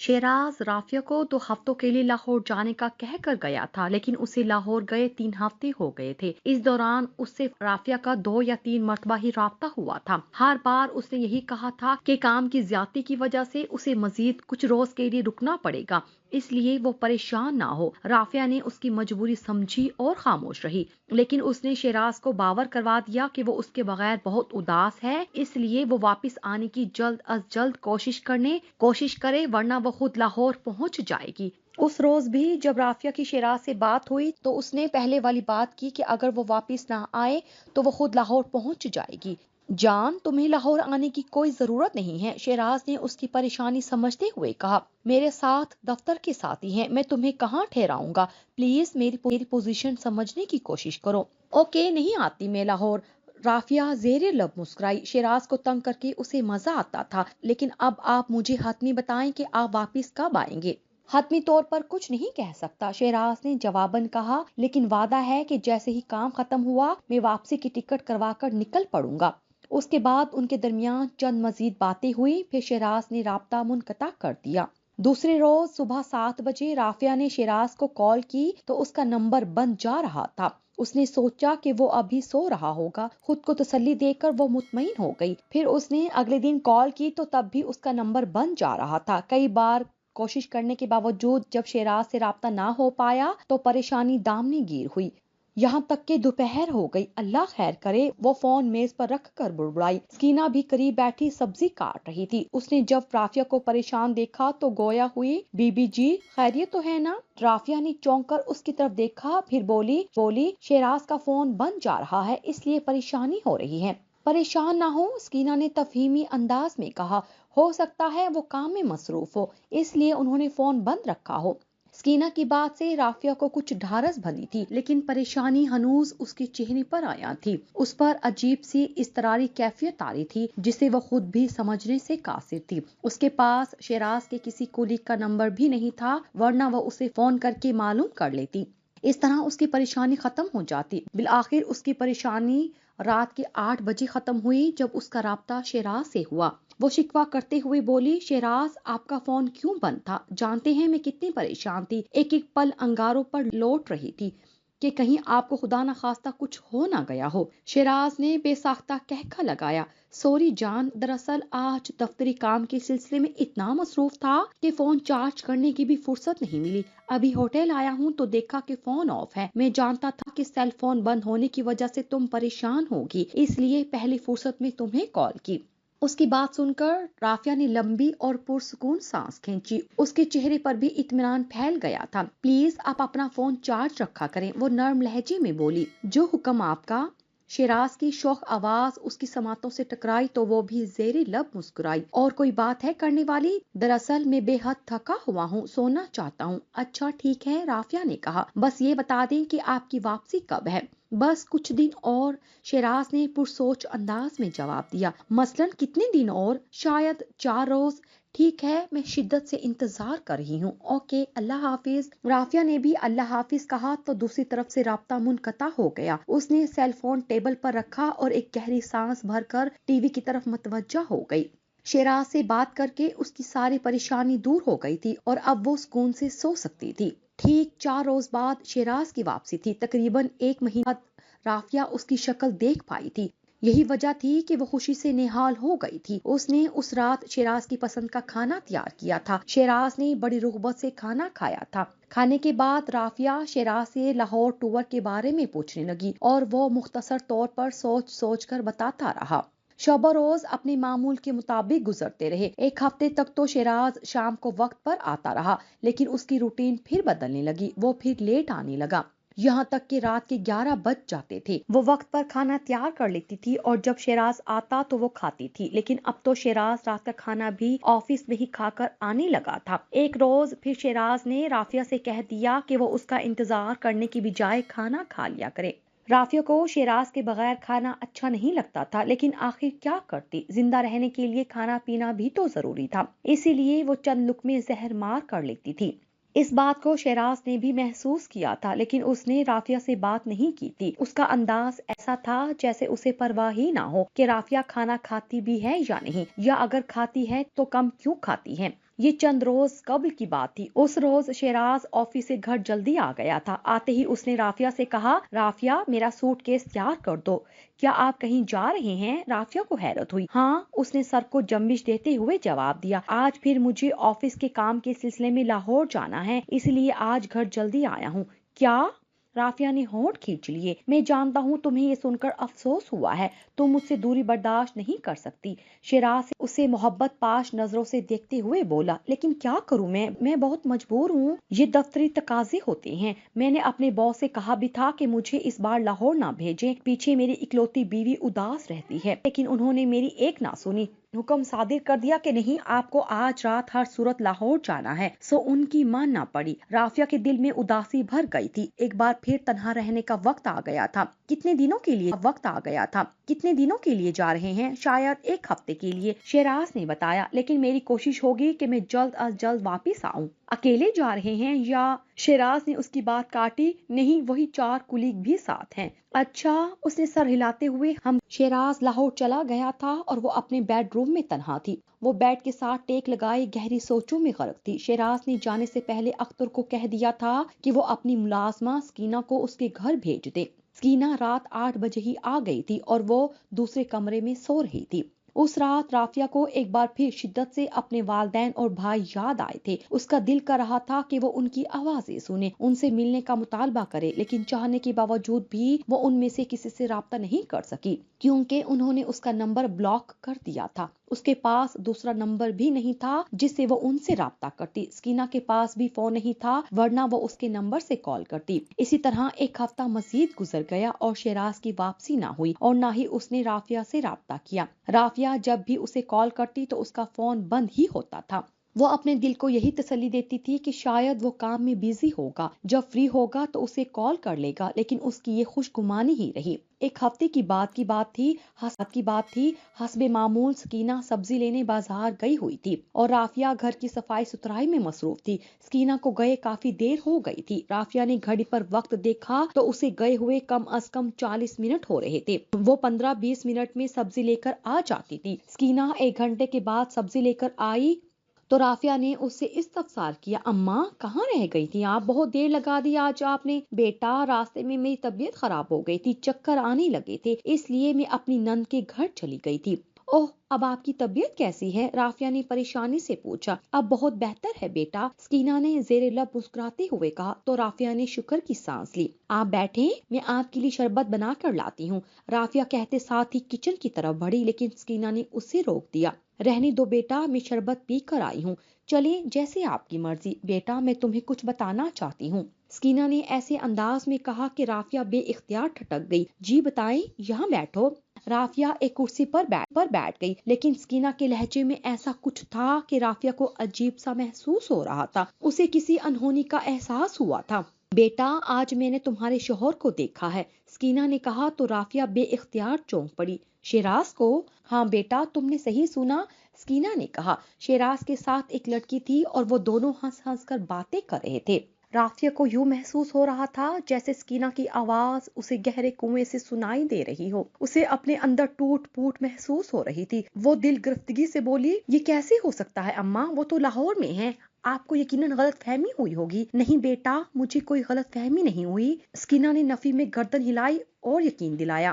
شیراز رافیہ کو 2 ہفتوں کے لیے لاہور جانے کا کہہ کر گیا تھا، لیکن اسے لاہور گئے 3 ہفتے ہو گئے تھے۔ اس دوران اس سے رافیہ کا 2 یا 3 مرتبہ ہی رابطہ ہوا تھا۔ ہر بار اس نے یہی کہا تھا کہ کام کی زیادتی کی وجہ سے اسے مزید کچھ روز کے لیے رکنا پڑے گا، اس لیے وہ پریشان نہ ہو۔ رافیہ نے اس کی مجبوری سمجھی اور خاموش رہی، لیکن اس نے شیراز کو باور کروا دیا کہ وہ اس کے بغیر بہت اداس ہے، اس لیے وہ واپس آنے کی جلد از جلد کوشش کرے، ورنہ وہ خود لاہور پہنچ جائے گی۔ اس روز بھی جب رافیہ کی شیراز سے بات ہوئی تو اس نے پہلے والی بات کی کہ اگر وہ واپس نہ آئے تو وہ خود لاہور پہنچ جائے گی۔ جان، تمہیں لاہور آنے کی کوئی ضرورت نہیں ہے، شیراز نے اس کی پریشانی سمجھتے ہوئے کہا۔ میرے ساتھ دفتر کے ساتھی ہیں، میں تمہیں کہاں ٹھہراؤں گا؟ پلیز میری پوزیشن سمجھنے کی کوشش کرو۔ اوکے، نہیں آتی میں لاہور۔ رافیہ زیر لب مسکرائی۔ شیراز کو تنگ کر کے اسے مزہ آتا تھا، لیکن اب آپ مجھے حتمی بتائیں کہ آپ واپس کب آئیں گے؟ حتمی طور پر کچھ نہیں کہہ سکتا، شیراز نے جواباً کہا، لیکن وعدہ ہے کہ جیسے ہی کام ختم ہوا میں واپسی کی ٹکٹ کروا کر نکل پڑوں گا۔ اس کے بعد ان کے درمیان چند مزید باتیں ہوئی، پھر شیراز نے رابطہ منقطع کر دیا۔ دوسرے روز صبح 7 بجے رافیہ نے شیراز کو کال کی تو اس کا نمبر بند جا رہا تھا۔ اس نے سوچا کہ وہ ابھی سو رہا ہوگا، خود کو تسلی دے کر وہ مطمئن ہو گئی۔ پھر اس نے اگلے دن کال کی تو تب بھی اس کا نمبر بند جا رہا تھا۔ کئی بار کوشش کرنے کے باوجود جب شیراز سے رابطہ نہ ہو پایا تو پریشانی دامنے گیر ہوئی، یہاں تک کہ دوپہر ہو گئی۔ اللہ خیر کرے، وہ فون میز پر رکھ کر بڑبڑائی۔ سکینہ بھی قریب بیٹھی سبزی کاٹ رہی تھی۔ اس نے جب رافیہ کو پریشان دیکھا تو گویا ہوئی، بی بی جی خیریت تو ہے نا؟ رافیہ نے چونک کر اس کی طرف دیکھا، پھر بولی شیراز کا فون بند جا رہا ہے، اس لیے پریشانی ہو رہی ہے۔ پریشان نہ ہو، سکینہ نے تفہیمی انداز میں کہا، ہو سکتا ہے وہ کام میں مصروف ہو، اس لیے انہوں نے فون بند رکھا ہو۔ سکینہ کی بات سے رافیہ کو کچھ ڈھارس بھری تھی، لیکن پریشانی ہنوز اس کے چہرے پر آیا تھی۔ اس پر عجیب سی اضطراری کیفیت طاری تھی جسے وہ خود بھی سمجھنے سے قاصر تھی۔ اس کے پاس شیراز کے کسی کولیگ کا نمبر بھی نہیں تھا، ورنہ وہ اسے فون کر کے معلوم کر لیتی۔ اس طرح اس کی پریشانی ختم ہو جاتی۔ بالآخر اس کی پریشانی رات کے 8 بجے ختم ہوئی جب اس کا رابطہ شیراز سے ہوا۔ وہ شکوہ کرتے ہوئے بولی، شیراز آپ کا فون کیوں بند تھا؟ جانتے ہیں میں کتنی پریشان تھی، ایک ایک پل انگاروں پر لوٹ رہی تھی کہ کہیں آپ کو خدا نہ خواستہ کچھ ہو نہ گیا ہو۔ شیراز نے بے ساختہ کہکا لگایا، سوری جان، دراصل آج دفتری کام کے سلسلے میں اتنا مصروف تھا کہ فون چارج کرنے کی بھی فرصت نہیں ملی۔ ابھی ہوٹل آیا ہوں تو دیکھا کہ فون آف ہے۔ میں جانتا تھا کہ سیل فون بند ہونے کی وجہ سے تم پریشان ہوگی، اس لیے پہلی فرصت میں تمہیں کال کی۔ اس کی بات سن کر رافیہ نے لمبی اور پرسکون سانس کھینچی۔ اس کے چہرے پر بھی اطمینان پھیل گیا تھا۔ پلیز آپ اپنا فون چارج رکھا کریں، وہ نرم لہجے میں بولی۔ جو حکم آپ کا۔ شیراز کی شوخ آواز اس کی سماعتوں سے ٹکرائی تو وہ بھی زیر لب مسکرائی۔ اور کوئی بات ہے کرنے والی؟ دراصل میں بے حد تھکا ہوا ہوں، سونا چاہتا ہوں۔ اچھا ٹھیک ہے، رافیہ نے کہا، بس یہ بتا دیں کہ آپ کی واپسی کب ہے؟ بس کچھ دن اور، شیراز نے پرسوچ انداز میں جواب دیا۔ مثلاً کتنے دن اور؟ شاید 4 روز۔ ٹھیک ہے، میں شدت سے انتظار کر رہی ہوں۔ اوکے، اللہ حافظ۔ رافیہ نے بھی اللہ حافظ کہا تو دوسری طرف سے رابطہ منقطع ہو گیا۔ اس نے سیل فون ٹیبل پر رکھا اور ایک گہری سانس بھر کر ٹی وی کی طرف متوجہ ہو گئی۔ شیراز سے بات کر کے اس کی ساری پریشانی دور ہو گئی تھی اور اب وہ سکون سے سو سکتی تھی۔ ٹھیک 4 روز بعد شیراز کی واپسی تھی۔ تقریباً 1 مہینہ بعد رافیہ اس کی شکل دیکھ پائی تھی۔ یہی وجہ تھی کہ وہ خوشی سے نہال ہو گئی تھی۔ اس نے اس رات شیراز کی پسند کا کھانا تیار کیا تھا۔ شیراز نے بڑی رغبت سے کھانا کھایا تھا۔ کھانے کے بعد رافیہ شیراز سے لاہور ٹور کے بارے میں پوچھنے لگی اور وہ مختصر طور پر سوچ کر بتاتا رہا۔ شب و روز اپنے معمول کے مطابق گزرتے رہے۔ 1 ہفتے تک تو شیراز شام کو وقت پر آتا رہا، لیکن اس کی روٹین پھر بدلنے لگی، وہ پھر لیٹ آنے لگا۔ یہاں تک کہ رات کے 11 بج جاتے تھے۔ وہ وقت پر کھانا تیار کر لیتی تھی اور جب شیراز آتا تو وہ کھاتی تھی، لیکن اب تو شیراز رات کا کھانا بھی آفس میں ہی کھا کر آنے لگا تھا۔ ایک روز پھر شیراز نے رافیہ سے کہہ دیا کہ وہ اس کا انتظار کرنے کی بجائے کھانا کھا لیا کرے۔ رافیہ کو شیراز کے بغیر کھانا اچھا نہیں لگتا تھا، لیکن آخر کیا کرتی، زندہ رہنے کے لیے کھانا پینا بھی تو ضروری تھا، اسی لیے وہ چند لقمے زہر مار کر لیتی تھی۔ اس بات کو شیراز نے بھی محسوس کیا تھا، لیکن اس نے رافیہ سے بات نہیں کی تھی۔ اس کا انداز ایسا تھا جیسے اسے پرواہ ہی نہ ہو کہ رافیہ کھانا کھاتی بھی ہے یا نہیں، یا اگر کھاتی ہے تو کم کیوں کھاتی ہے۔ یہ چند روز قبل کی بات تھی۔ اس روز شیراز آفس سے گھر جلدی آ گیا تھا۔ آتے ہی اس نے رافیہ سے کہا، رافیہ میرا سوٹ کیس تیار کر دو، کیا آپ کہیں جا رہے ہیں؟ رافیہ کو حیرت ہوئی۔ ہاں، اس نے سر کو جنبش دیتے ہوئے جواب دیا، آج پھر مجھے آفس کے کام کے سلسلے میں لاہور جانا ہے، اس لیے آج گھر جلدی آیا ہوں۔ کیا؟ رافیہ نے ہونٹ کھینچ لیے۔ میں جانتا ہوں تمہیں یہ سن کر افسوس ہوا ہے، تم مجھ سے دوری برداشت نہیں کر سکتی۔ شیراز اسے محبت پاش نظروں سے دیکھتے ہوئے بولا، لیکن کیا کروں میں بہت مجبور ہوں، یہ دفتری تقاضے ہوتے ہیں۔ میں نے اپنے باس سے کہا بھی تھا کہ مجھے اس بار لاہور نہ بھیجیں، پیچھے میری اکلوتی بیوی اداس رہتی ہے، لیکن انہوں نے میری ایک نہ سنی، حکم صادر کر دیا کہ نہیں، آپ کو آج رات ہر صورت لاہور جانا ہے۔ سو ان کی ماننا پڑی۔ رافیہ کے دل میں اداسی بھر گئی تھی۔ ایک بار پھر تنہا رہنے کا وقت آ گیا تھا۔ کتنے دنوں کے لیے جا رہے ہیں؟ شاید ایک ہفتے کے لیے، شیراز نے بتایا، لیکن میری کوشش ہوگی کہ میں جلد از جلد واپس آؤں۔ اکیلے جا رہے ہیں یا؟ شیراز نے اس کی بات کاٹی، نہیں، وہی 4 کلیگ بھی ساتھ ہیں۔ اچھا، اس نے سر ہلاتے ہوئے شیراز لاہور چلا گیا تھا اور وہ اپنے بیڈ روم میں تنہا تھی۔ وہ بیڈ کے ساتھ ٹیک لگائے گہری سوچوں میں غرق تھی۔ شیراز نے جانے سے پہلے اختر کو کہہ دیا تھا کہ وہ اپنی ملازمہ سکینہ کو اس کے گھر بھیج دے۔ سکینہ رات 8 بجے ہی آ گئی تھی اور وہ دوسرے کمرے میں سو رہی تھی۔ اس رات رافیہ کو ایک بار پھر شدت سے اپنے والدین اور بھائی یاد آئے تھے۔ اس کا دل کر رہا تھا کہ وہ ان کی آوازیں سنے، ان سے ملنے کا مطالبہ کرے، لیکن چاہنے کے باوجود بھی وہ ان میں سے کسی سے رابطہ نہیں کر سکی، کیونکہ انہوں نے اس کا نمبر بلاک کر دیا تھا۔ اس کے پاس دوسرا نمبر بھی نہیں تھا جس سے وہ ان سے رابطہ کرتی۔ سکینہ کے پاس بھی فون نہیں تھا، ورنہ وہ اس کے نمبر سے کال کرتی۔ اسی طرح ایک ہفتہ مزید گزر گیا اور شیراز کی واپسی نہ ہوئی اور نہ ہی اس نے رافیہ سے رابطہ کیا۔ رافیہ جب بھی اسے کال کرتی تو اس کا فون بند ہی ہوتا تھا۔ وہ اپنے دل کو یہی تسلی دیتی تھی کہ شاید وہ کام میں بیزی ہوگا، جب فری ہوگا تو اسے کال کر لے گا، لیکن اس کی یہ خوش گمانی ہی رہی۔ ایک ہفتے کی بات تھی، حسب معمول سکینہ سبزی لینے بازار گئی ہوئی تھی اور رافیہ گھر کی صفائی ستھرائی میں مصروف تھی۔ سکینہ کو گئے کافی دیر ہو گئی تھی۔ رافیہ نے گھڑی پر وقت دیکھا تو اسے گئے ہوئے کم از کم 40 منٹ ہو رہے تھے۔ وہ 15-20 منٹ میں سبزی لے کر آ جاتی تھی۔ سکینہ 1 گھنٹے کے بعد سبزی لے کر آئی تو رافیہ نے اس سے استفسار کیا، اماں کہاں رہ گئی تھی آپ؟ بہت دیر لگا دی آج آپ نے۔ بیٹا، راستے میں میری طبیعت خراب ہو گئی تھی، چکر آنے لگے تھے، اس لیے میں اپنی نند کے گھر چلی گئی تھی۔ اوہ، اب آپ کی طبیعت کیسی ہے؟ رافیہ نے پریشانی سے پوچھا۔ اب بہت بہتر ہے بیٹا، سکینہ نے زیر لب مسکراتے ہوئے کہا تو رافیہ نے شکر کی سانس لی۔ آپ بیٹھیں، میں آپ کے لیے شربت بنا کر لاتی ہوں، رافیہ کہتے ساتھ ہی کچن کی طرف بڑھی، لیکن سکینہ نے اسے روک دیا۔ رہنے دو بیٹا، میں شربت پی کر آئی ہوں، چلیں جیسے آپ کی مرضی۔ بیٹا، میں تمہیں کچھ بتانا چاہتی ہوں، سکینہ نے ایسے انداز میں کہا کہ رافیہ بے اختیار ٹھٹک گئی۔ جی بتائیں، یہاں بیٹھو۔ رافیہ ایک کرسی پر بیٹھ گئی، لیکن سکینہ کے لہجے میں ایسا کچھ تھا کہ رافیہ کو عجیب سا محسوس ہو رہا تھا، اسے کسی انہونی کا احساس ہوا تھا۔ بیٹا، آج میں نے تمہارے شوہر کو دیکھا ہے، سکینہ نے کہا تو رافیہ بے اختیار چونک پڑی۔ شیراز کو؟ ہاں بیٹا، تم نے صحیح سنا، سکینہ نے کہا۔ شیراز کے ساتھ ایک لڑکی تھی اور وہ دونوں ہنس ہنس کر باتیں کر رہے تھے۔ رافیہ کو یوں محسوس ہو رہا تھا جیسے سکینہ کی آواز اسے گہرے کنویں سے سنائی دے رہی ہو، اسے اپنے اندر ٹوٹ پھوٹ محسوس ہو رہی تھی۔ وہ دل گرفتگی سے بولی، یہ کیسے ہو سکتا ہے اماں، وہ تو لاہور میں ہیں، آپ کو یقیناً غلط فہمی ہوئی ہوگی۔ نہیں بیٹا، مجھے کوئی غلط فہمی نہیں ہوئی، سکینہ نے نفی میں گردن ہلائی اور یقین دلایا۔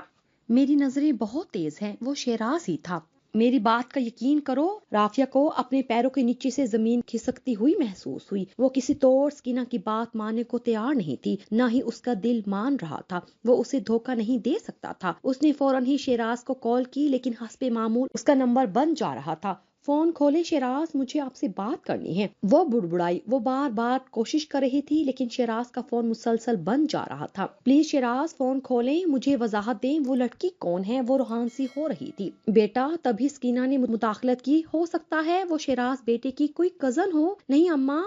میری نظریں بہت تیز ہیں، وہ شیراز ہی تھا، میری بات کا یقین کرو۔ رافیہ کو اپنے پیروں کے نیچے سے زمین کھسکتی ہوئی محسوس ہوئی۔ وہ کسی طور سکینہ کی بات ماننے کو تیار نہیں تھی، نہ ہی اس کا دل مان رہا تھا، وہ اسے دھوکہ نہیں دے سکتا تھا۔ اس نے فوراً ہی شیراز کو کال کی، لیکن حسب معمول اس کا نمبر بند جا رہا تھا۔ فون کھولے شیراز، مجھے آپ سے بات کرنی ہے۔ وہ بڑبڑائی۔ وہ بار بار کوشش کر رہی تھی لیکن شیراز کا فون مسلسل بند جا رہا تھا۔ پلیز شیراز فون کھولیں، مجھے وضاحت دیں وہ لڑکی کون ہے؟ وہ روحان سی ہو رہی تھی۔ بیٹا، تبھی سکینہ نے مداخلت کی، ہو سکتا ہے وہ شیراز بیٹے کی کوئی کزن ہو۔ نہیں اماں،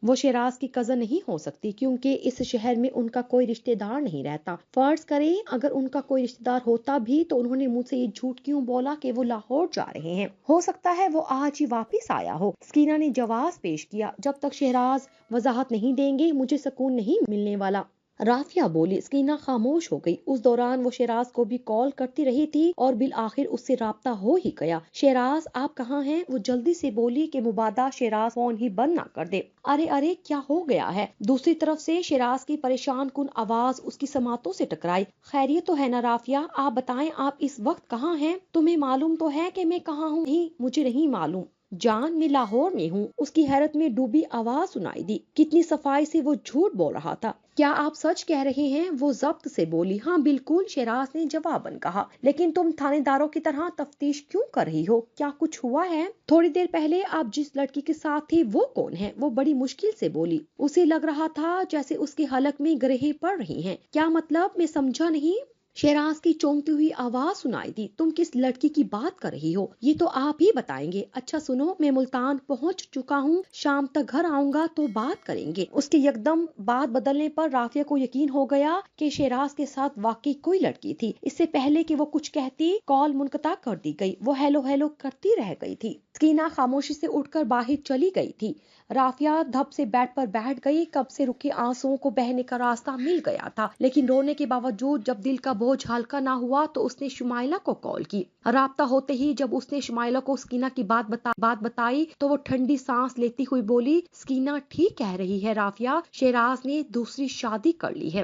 وہ شیراز کی کزن نہیں ہو سکتی کیونکہ اس شہر میں ان کا کوئی رشتہ دار نہیں رہتا۔ فرض کریں اگر ان کا کوئی رشتہ دار ہوتا بھی تو انہوں نے مجھ سے یہ جھوٹ کیوں بولا کہ وہ لاہور جا رہے ہیں؟ ہو سکتا ہے وہ آج ہی واپس آیا ہو، سکینہ نے جواز پیش کیا۔ جب تک شیراز وضاحت نہیں دیں گے مجھے سکون نہیں ملنے والا، رافیہ بولی۔ سکینہ خاموش ہو گئی۔ اس دوران وہ شیراز کو بھی کال کرتی رہی تھی اور بالآخر اس سے رابطہ ہو ہی گیا۔ شیراز آپ کہاں ہیں؟ وہ جلدی سے بولی کہ مبادا شیراز فون ہی بند نہ کر دے۔ ارے ارے کیا ہو گیا ہے؟ دوسری طرف سے شیراز کی پریشان کن آواز اس کی سماعتوں سے ٹکرائی۔ خیریت تو ہے نا رافیہ؟ آپ بتائیں آپ اس وقت کہاں ہیں؟ تمہیں معلوم تو ہے کہ میں کہاں ہوں؟ نہیں مجھے نہیں معلوم جان، میں لاہور میں ہوں۔ اس کی حیرت میں ڈوبی آواز سنائی دی۔ کتنی صفائی سے وہ جھوٹ بول رہا تھا۔ کیا آپ سچ کہہ رہے ہیں؟ وہ ضبط سے بولی۔ ہاں بالکل، شیراز نے جواباً کہا۔ لیکن تم تھانے داروں کی طرح تفتیش کیوں کر رہی ہو؟ کیا کچھ ہوا ہے؟ تھوڑی دیر پہلے آپ جس لڑکی کے ساتھ تھی وہ کون ہے؟ وہ بڑی مشکل سے بولی۔ اسے لگ رہا تھا جیسے اس کے حلق میں گرہیں پڑ رہی ہیں۔ کیا مطلب؟ میں سمجھا نہیں۔ شیراز کی چونکتی ہوئی آواز سنائی دی۔ تم کس لڑکی کی بات کر رہی ہو؟ یہ تو آپ ہی بتائیں گے۔ اچھا سنو، میں ملتان پہنچ چکا ہوں، شام تک گھر آؤں گا تو بات کریں گے۔ اس کے یکدم بات بدلنے پر رافیہ کو یقین ہو گیا کہ شیراز کے ساتھ واقعی کوئی لڑکی تھی۔ اس سے پہلے کہ وہ کچھ کہتی کال منقطع کر دی گئی۔ وہ ہیلو ہیلو کرتی رہ گئی تھی۔ سکینہ خاموشی سے اٹھ کر باہر چلی گئی تھی۔ رافیہ دھپ سے بیڈ پر بیٹھ گئی۔ کب سے رکے آنسوؤں کو بہنے کا راستہ مل گیا تھا لیکن رونے کے باوجود جب دل کا بوجھ ہلکا نہ ہوا تو اس نے شمائلہ کو کال کی۔ رابطہ ہوتے ہی جب اس نے شمائلہ کو سکینہ کی بات بتائی تو وہ ٹھنڈی سانس لیتی ہوئی بولی، سکینہ ٹھیک کہہ رہی ہے رافیہ، شیراز نے دوسری شادی کر لی ہے۔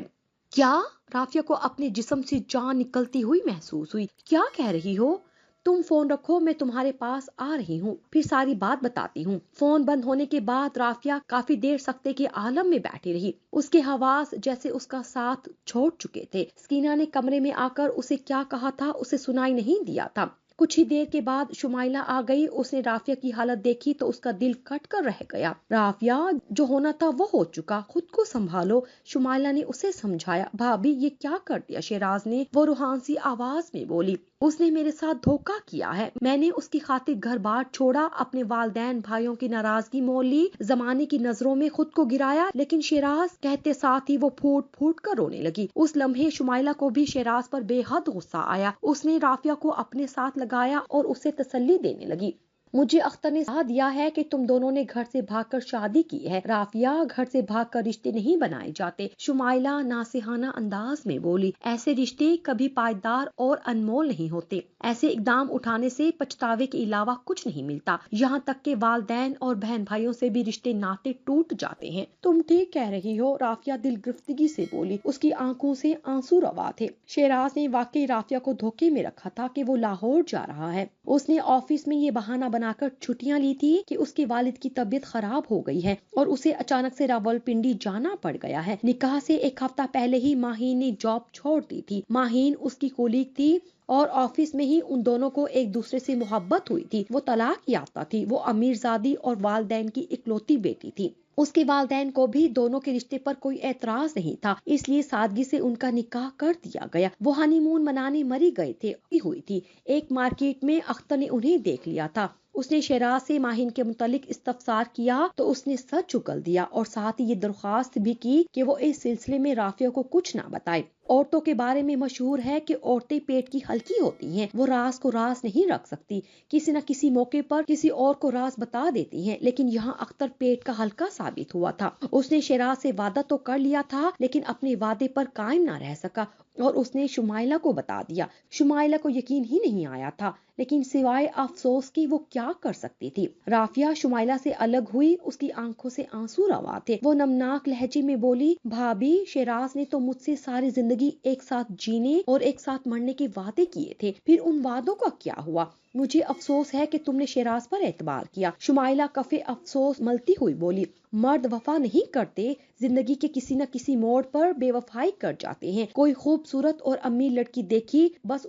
کیا؟ رافیہ کو اپنے جسم سے جان نکلتی ہوئی محسوس ہوئی۔ کیا کہہ رہی ہو؟ تم فون رکھو، میں تمہارے پاس آ رہی ہوں، پھر ساری بات بتاتی ہوں۔ فون بند ہونے کے بعد رافیہ کافی دیر سکتے کے عالم میں بیٹھی رہی۔ اس کے حواس جیسے اس کا ساتھ چھوڑ چکے تھے۔ سکینہ نے کمرے میں آ کر اسے کیا کہا تھا اسے سنائی نہیں دیا تھا۔ کچھ ہی دیر کے بعد شمائلہ آ گئی۔ اس نے رافیہ کی حالت دیکھی تو اس کا دل کٹ کر رہ گیا۔ رافیہ، جو ہونا تھا وہ ہو چکا، خود کو سنبھالو، شمائلہ نے اسے سمجھایا۔ بھابی یہ کیا کر دیا شیراز نے؟ وہ روحان سی آواز میں بولی۔ اس نے میرے ساتھ دھوکہ کیا ہے۔ میں نے اس کی خاطر گھر بار چھوڑا، اپنے والدین بھائیوں کی ناراضگی مول لی، زمانے کی نظروں میں خود کو گرایا، لیکن شیراز، کہتے ساتھ ہی وہ پھوٹ پھوٹ کر رونے لگی۔ اس لمحے شمائلہ کو بھی شیراز پر بے حد غصہ آیا۔ اس نے رافیہ کو اپنے ساتھ لگایا اور اسے تسلی دینے لگی۔ مجھے اختر نے ساتھ دیا ہے کہ تم دونوں نے گھر سے بھاگ کر شادی کی ہے۔ رافیہ، گھر سے بھاگ کر رشتے نہیں بنائے جاتے، شمائلہ ناصحانہ انداز میں بولی۔ ایسے رشتے کبھی پائیدار اور انمول نہیں ہوتے۔ ایسے اقدام اٹھانے سے پچھتاوے کے علاوہ کچھ نہیں ملتا۔ یہاں تک کہ والدین اور بہن بھائیوں سے بھی رشتے ناطے ٹوٹ جاتے ہیں۔ تم ٹھیک کہہ رہی ہو، رافیہ دل گرفتگی سے بولی۔ اس کی آنکھوں سے آنسو روا تھے۔ شیراز نے واقعی رافیہ کو دھوکے میں رکھا تھا کہ وہ لاہور جا رہا ہے۔ اس نے آفس میں یہ بہانہ بنا کر چھٹیاں لی تھی کہ اس کے والد کی طبیعت خراب ہو گئی ہے اور اسے اچانک سے راولپنڈی جانا پڑ گیا ہے۔ نکاح سے ایک ہفتہ پہلے ہی ماہین نے جاب چھوڑ دی تھی۔ ماہین اس کی کولیگ تھی اور آفس میں ہی ان دونوں کو ایک دوسرے سے محبت ہوئی تھی۔ وہ طلاق یافتہ تھی۔ وہ امیر زادی اور والدین کی اکلوتی بیٹی تھی۔ اس کے والدین کو بھی دونوں کے رشتے پر کوئی اعتراض نہیں تھا، اس لیے سادگی سے ان کا نکاح کر دیا گیا۔ وہ ہنی مون منانے مری گئے تھے ہوئی تھی۔ ایک مارکیٹ میں اختر نے انہیں دیکھ لیا تھا۔ اس نے شیراز سے ماہین کے متعلق استفسار کیا تو اس نے سر چکل دیا اور ساتھ ہی یہ درخواست بھی کی کہ وہ اس سلسلے میں رافیہ کو کچھ نہ بتائے۔ عورتوں کے بارے میں مشہور ہے کہ عورتیں پیٹ کی ہلکی ہوتی ہیں، وہ راز کو راز نہیں رکھ سکتی، کسی نہ کسی موقع پر کسی اور کو راز بتا دیتی ہیں، لیکن یہاں اختر پیٹ کا ہلکا ثابت ہوا تھا۔ اس نے شیراز سے وعدہ تو کر لیا تھا لیکن اپنے وعدے پر قائم نہ رہ سکا اور اس نے شمائلہ کو بتا دیا۔ شمائلہ کو یقین ہی نہیں آیا تھا لیکن سوائے افسوس کی وہ کیا کر سکتی تھی۔ رافیہ شمائلہ سے الگ ہوئی، اس کی آنکھوں سے آنسو روا تھے۔ وہ نمناک لہجے میں بولی، بھابی، شیراز نے تو مجھ سے ساری زندگی ایک ساتھ جینے اور ایک ساتھ مرنے کے وعدے کیے تھے، پھر ان وعدوں کا کیا ہوا؟ مجھے افسوس ہے کہ تم نے شیراز پر اعتبار کیا۔ شمائلہ کفے افسوس ملتی ہوئی بولی، مرد وفا نہیں کرتے، زندگی کے کسی نہ کسی موڑ پر بے وفائی کر جاتے ہیں۔ کوئی خوبصورت اور امیر لڑکی دیکھی بس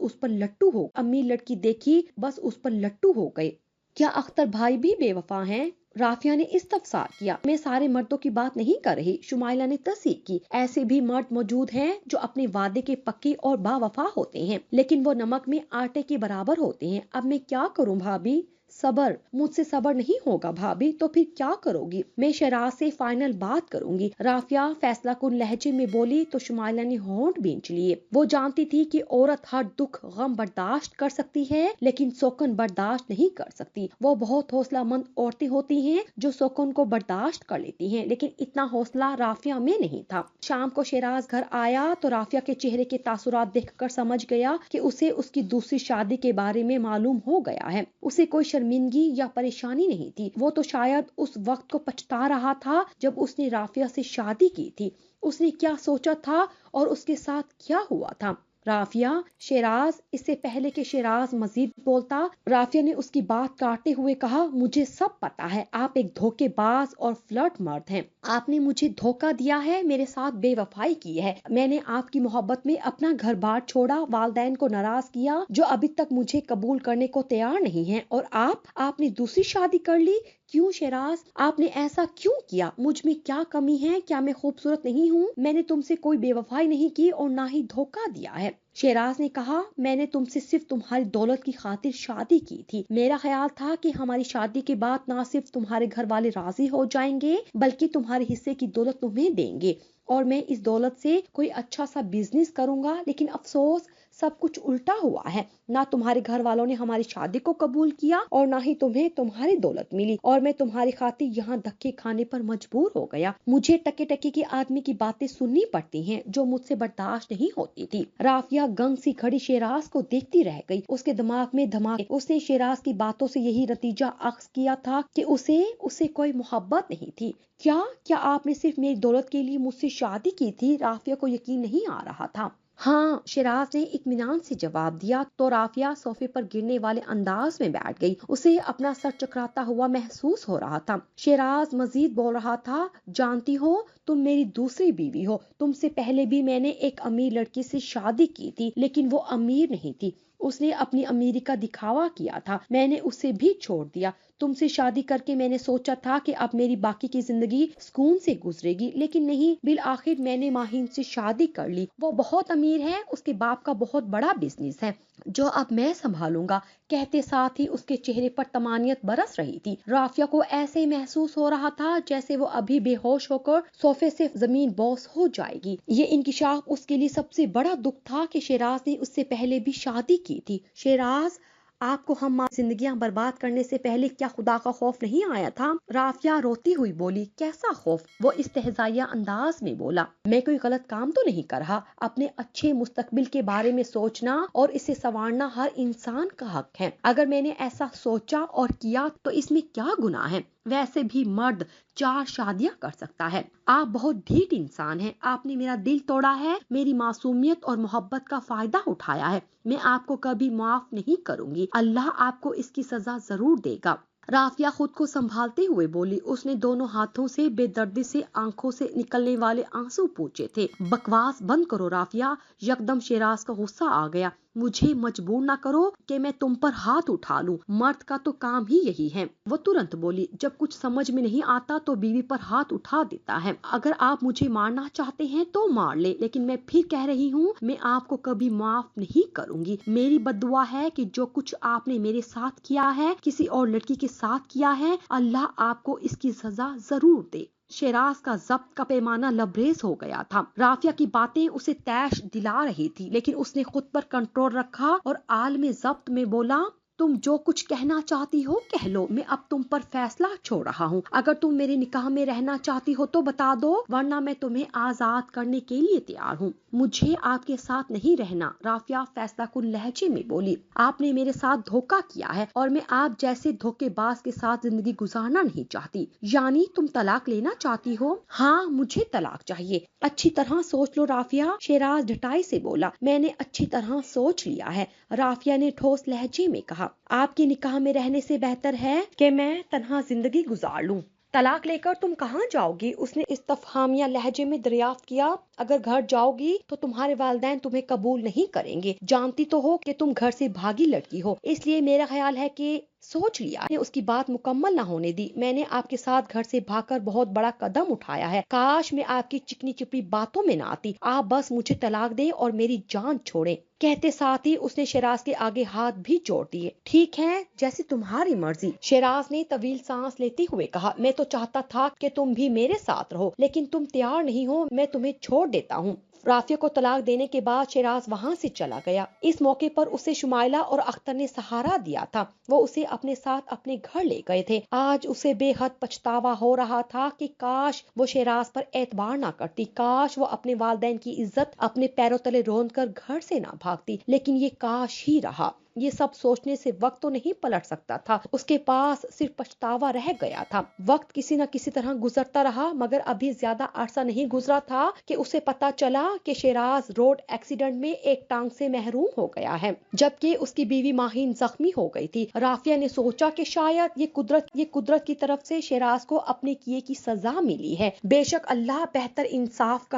اس پر لٹو ہو گئے۔ کیا اختر بھائی بھی بے وفا ہیں؟ رافیہ نے استفسار کیا۔ میں سارے مردوں کی بات نہیں کر رہی، شمائلہ نے تصدیق کی۔ ایسے بھی مرد موجود ہیں جو اپنے وعدے کے پکے اور با وفا ہوتے ہیں، لیکن وہ نمک میں آٹے کے برابر ہوتے ہیں۔ اب میں کیا کروں بھابی؟ صبر، مجھ سے صبر نہیں ہوگا بھابی، تو پھر کیا کرو گی؟ میں شیراز سے فائنل بات کروں گی، رافیہ فیصلہ کن لہجے میں بولی تو شمائلہ نے ہونٹ بھینچ لیے۔ وہ جانتی تھی کہ عورت ہر دکھ غم برداشت کر سکتی ہے لیکن سوکن برداشت نہیں کر سکتی۔ وہ بہت حوصلہ مند عورتیں ہوتی ہیں جو سوکن کو برداشت کر لیتی ہیں، لیکن اتنا حوصلہ رافیہ میں نہیں تھا۔ شام کو شیراز گھر آیا تو رافیہ کے چہرے کے تاثرات دیکھ کر سمجھ گیا کہ اسے اس کی دوسری شادی کے بارے میں معلوم ہو گیا ہے۔ اسے کوئی شرمندگی یا پریشانی نہیں تھی، وہ تو شاید اس وقت کو پچھتا رہا تھا جب اس نے رافیہ سے شادی کی تھی۔ اس نے کیا سوچا تھا اور اس کے ساتھ کیا ہوا تھا؟ رافیہ، شیراز، اس سے پہلے کہ شیراز مزید بولتا، رافیہ نے اس کی بات کاٹتے ہوئے کہا، مجھے سب پتا ہے، آپ ایک دھوکے باز اور فلرٹ مرد ہیں۔ آپ نے مجھے دھوکہ دیا ہے، میرے ساتھ بے وفائی کی ہے۔ میں نے آپ کی محبت میں اپنا گھر بار چھوڑا، والدین کو ناراض کیا جو ابھی تک مجھے قبول کرنے کو تیار نہیں ہیں، اور آپ نے دوسری شادی کر لی۔ کیوں شیراز؟ آپ نے ایسا کیوں کیا؟ مجھ میں کیا کمی ہے؟ کیا میں خوبصورت نہیں ہوں؟ میں نے تم سے کوئی بے وفائی نہیں کی اور نہ ہی دھوکہ دیا ہے۔ شیراز نے کہا، میں نے تم سے صرف تمہاری دولت کی خاطر شادی کی تھی۔ میرا خیال تھا کہ ہماری شادی کے بعد نہ صرف تمہارے گھر والے راضی ہو جائیں گے بلکہ تمہارے حصے کی دولت تمہیں دیں گے اور میں اس دولت سے کوئی اچھا سا بزنس کروں گا، لیکن افسوس سب کچھ الٹا ہوا ہے۔ نہ تمہارے گھر والوں نے ہماری شادی کو قبول کیا اور نہ ہی تمہیں تمہاری دولت ملی، اور میں تمہاری خاطر یہاں دھکے کھانے پر مجبور ہو گیا۔ مجھے ٹکے ٹکے کے آدمی کی باتیں سننی پڑتی ہیں جو مجھ سے برداشت نہیں ہوتی تھی۔ رافیہ گنگ سی کھڑی شیراز کو دیکھتی رہ گئی۔ اس کے دماغ میں دھماکے۔ اس نے شیراز کی باتوں سے یہی نتیجہ اخذ کیا تھا کہ اسے کوئی محبت نہیں تھی۔ کیا آپ نے صرف میری دولت کے لیے مجھ سے شادی کی تھی؟ رافیہ کو یقین نہیں آ رہا تھا۔ ہاں، شیراز نے اطمینان سے جواب دیا تو رافیہ صوفے پر گرنے والے انداز میں بیٹھ گئی۔ اسے اپنا سر چکراتا ہوا محسوس ہو رہا تھا۔ شیراز مزید بول رہا تھا، جانتی ہو تم میری دوسری بیوی ہو، تم سے پہلے بھی میں نے ایک امیر لڑکی سے شادی کی تھی لیکن وہ امیر نہیں تھی، اس نے اپنی امیری کا دکھاوا کیا تھا، میں نے اسے بھی چھوڑ دیا۔ تم سے شادی کر کے میں نے سوچا تھا کہ اب میری باقی کی زندگی سکون سے گزرے گی، لیکن نہیں، بالآخر میں نے ماہین سے شادی کر لی۔ وہ بہت امیر ہے، اس کے باپ کا بہت بڑا بزنس ہے جو اب میں سنبھالوں گا۔ کہتے ساتھ ہی اس کے چہرے پر طمانینت برس رہی تھی۔ رافیہ کو ایسے محسوس ہو رہا تھا جیسے وہ ابھی بے ہوش ہو کر صوفے سے زمین بوس ہو جائے گی۔ یہ انکشاف اس کے لیے سب سے بڑا دکھ تھا کہ شیراز نے اس سے پہلے بھی شادی کی تھی۔ شیراز، آپ کو ہم زندگیاں برباد کرنے سے پہلے کیا خدا کا خوف نہیں آیا تھا؟ رافیہ روتی ہوئی بولی، کیسا خوف؟ وہ استہزائیہ انداز میں بولا، میں کوئی غلط کام تو نہیں کر رہا۔ اپنے اچھے مستقبل کے بارے میں سوچنا اور اسے سنوارنا ہر انسان کا حق ہے۔ اگر میں نے ایسا سوچا اور کیا تو اس میں کیا گناہ ہے؟ ویسے بھی مرد 4 شادیاں کر سکتا ہے۔ آپ بہت ڈھیٹ انسان ہیں، آپ نے میرا دل توڑا ہے، میری معصومیت اور محبت کا فائدہ اٹھایا ہے۔ میں آپ کو کبھی معاف نہیں کروں گی، اللہ آپ کو اس کی سزا ضرور دے گا۔ رافیہ خود کو سنبھالتے ہوئے بولی۔ اس نے دونوں ہاتھوں سے بے دردی سے آنکھوں سے نکلنے والے آنسو پوچھے تھے۔ بکواس بند کرو رافیہ، یکدم شیراز کا غصہ آ گیا۔ مجھے مجبور نہ کرو کہ میں تم پر ہاتھ اٹھا لوں، مرد کا تو کام ہی یہی ہے۔ وہ ترنت بولی، جب کچھ سمجھ میں نہیں آتا تو بیوی پر ہاتھ اٹھا دیتا ہے۔ اگر آپ مجھے مارنا چاہتے ہیں تو مار لیں، لیکن میں پھر کہہ رہی ہوں، میں آپ کو کبھی معاف نہیں کروں گی۔ میری بد دعا ہے کہ جو کچھ آپ نے میرے ساتھ کیا ہے، کسی اور لڑکی کے ساتھ کیا ہے، اللہ آپ کو اس کی سزا ضرور دے۔ شیراز کا ضبط کا پیمانہ لبریز ہو گیا تھا۔ رافیہ کی باتیں اسے طیش دلا رہی تھی، لیکن اس نے خود پر کنٹرول رکھا اور عالم ضبط میں بولا، تم جو کچھ کہنا چاہتی ہو کہہ لو، میں اب تم پر فیصلہ چھوڑ رہا ہوں۔ اگر تم میرے نکاح میں رہنا چاہتی ہو تو بتا دو، ورنہ میں تمہیں آزاد کرنے کے لیے تیار ہوں۔ مجھے آپ کے ساتھ نہیں رہنا، رافیہ فیصلہ کن لہجے میں بولی۔ آپ نے میرے ساتھ دھوکہ کیا ہے اور میں آپ جیسے دھوکے باز کے ساتھ زندگی گزارنا نہیں چاہتی۔ یعنی تم طلاق لینا چاہتی ہو؟ ہاں، مجھے طلاق چاہیے۔ اچھی طرح سوچ لو رافیہ، شیراز ڈھٹائی سے بولا۔ میں نے اچھی طرح سوچ لیا ہے، رافیہ نے ٹھوس لہجے میں کہا۔ آپ کے نکاح میں رہنے سے بہتر ہے کہ میں تنہا زندگی گزار لوں۔ طلاق لے کر تم کہاں جاؤ گی؟ اس نے استفہامیہ لہجے میں دریافت کیا۔ اگر گھر جاؤ گی تو تمہارے والدین تمہیں قبول نہیں کریں گے، جانتی تو ہو کہ تم گھر سے بھاگی لڑکی ہو، اس لیے میرا خیال ہے کہ سوچ لیا نے اس کی بات مکمل نہ ہونے دی۔ میں نے آپ کے ساتھ گھر سے بھاگ کر بہت بڑا قدم اٹھایا ہے، کاش میں آپ کی چکنی چپڑی باتوں میں نہ آتی، آپ بس مجھے طلاق دیں اور میری جان چھوڑیں۔ کہتے ساتھ ہی اس نے شیراز کے آگے ہاتھ بھی جوڑ دیے۔ ٹھیک ہے، جیسی تمہاری مرضی، شیراز نے طویل سانس لیتے ہوئے کہا۔ میں تو چاہتا تھا کہ تم بھی میرے ساتھ رہو، لیکن تم تیار نہیں ہو، میں تمہیں چھوڑ دیتا ہوں۔ رافیہ کو طلاق دینے کے بعد شیراز وہاں سے چلا گیا۔ اس موقع پر اسے شمائلہ اور اختر نے سہارا دیا تھا، وہ اسے اپنے ساتھ اپنے گھر لے گئے تھے۔ آج اسے بے حد پچھتاوا ہو رہا تھا کہ کاش وہ شیراز پر اعتبار نہ کرتی، کاش وہ اپنے والدین کی عزت اپنے پیروں تلے رون کر گھر سے نہ بھاگتی، لیکن یہ کاش ہی رہا۔ یہ سب سوچنے سے وقت تو نہیں پلٹ سکتا تھا، اس کے پاس صرف پچھتاوا رہ گیا تھا۔ وقت کسی نہ کسی طرح گزرتا رہا، مگر ابھی زیادہ عرصہ نہیں گزرا تھا کہ اسے پتا چلا کہ شیراز روڈ ایکسیڈنٹ میں ایک ٹانگ سے محروم ہو گیا ہے، جبکہ اس کی بیوی ماہین زخمی ہو گئی تھی۔ رافیہ نے سوچا کہ شاید یہ قدرت کی طرف سے شیراز کو اپنے کیے کی سزا ملی ہے۔ بے شک اللہ بہتر انصاف کا